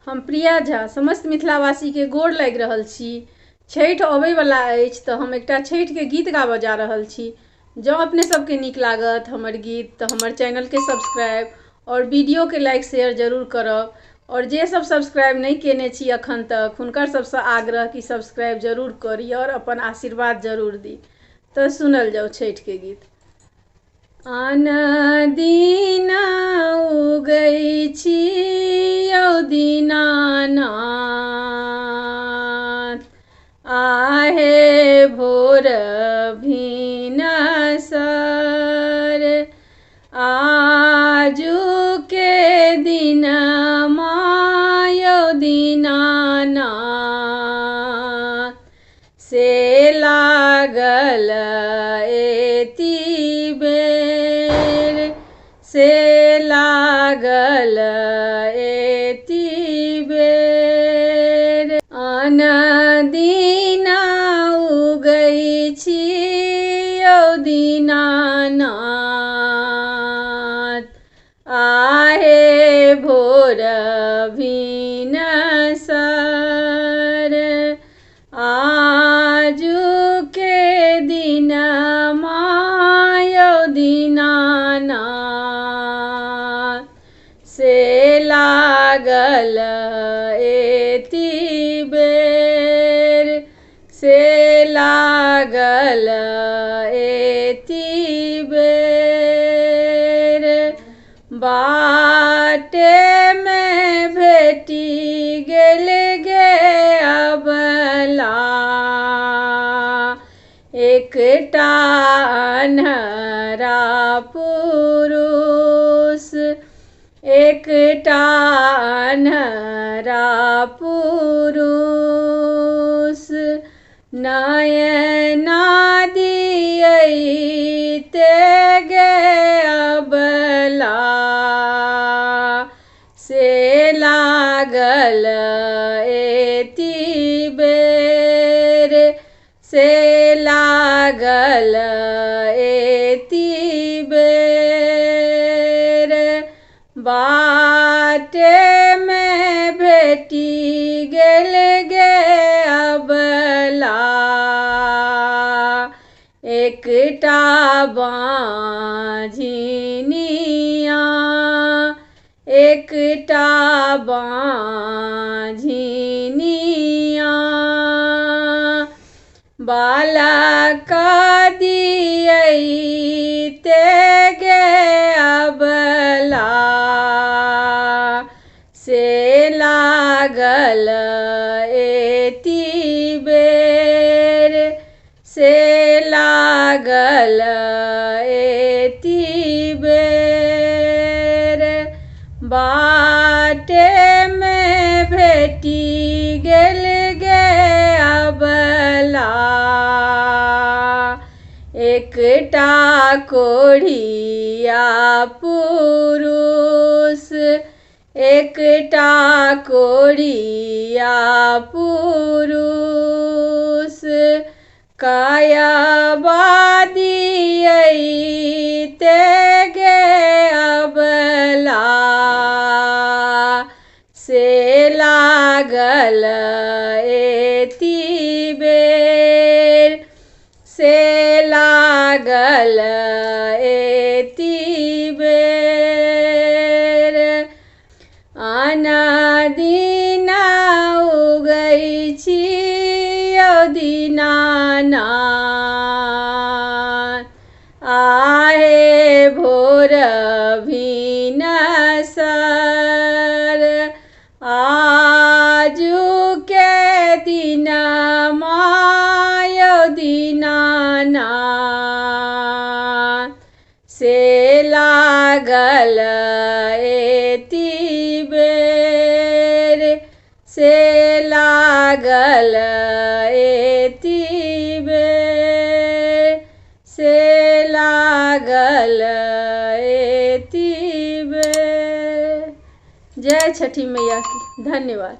हम प्रिया झा समस्त मिथिलावासी के गोर लागि रहल छी। छठि अबै वाला अछि तऽ हम एकटा छठि के गीत गाबऽ जा रहल छी। जँ अपने सबके नीक लागत हमर गीत तऽ हमर चैनल के सब्सक्राइब और वीडियो के लाइक शेयर जरूर करब। और जे सब सब्सक्राइब नहीं केने छी अखन तक हुनकर सबसे आग्रह कि सब्सक्राइब जरूर करी और अपन आशीर्वाद जरूर दी। तो सुनल जाओ छठि के गीत। आन दिन उगै छी यौ दीनानाथ, आहे भोर भिनसर, आजू के दिन यौ दीनानाथ, से लागल एति बेर, से लागल एति बेर। आन दिन उगै छी यौ दीनानाथ, आहे भोर भिनसर, आजू के दिन यौ दीनानाथ, से लागल एति बेर, से लागल एति बेर। बाटे में भेटी गेल गे अबला, एकटा अन्हरा पुरुष, एकटा अन्हरा पुरुष, नयना दियैते गे अबला, से लागल एति बेर, से लागल एति बेर। बाटे में भेटी गेल गे अबला, एकटा बाँझिनिया, एकटा बाँझिनिया, बालक दियैते गे अबला, से लागल एति बेर, से लागल एति बेर। बाटे में भेटी गेल गे अबला, एकटा कोढ़िया पुरुष, एकटा कोढ़िया पुरुष, कायबा दियैते गे अबला, से लागल एति बेर, से लागल एति बेर। आन दिन उगै छी यौ दीनानाथ, आहे भोर भिनसर, आजू के दिन यौ दीनानाथ, से लागल एति बेर, से लागल एति बेर, से लागल एति बेर। जय छठी मैया की। धन्यवाद।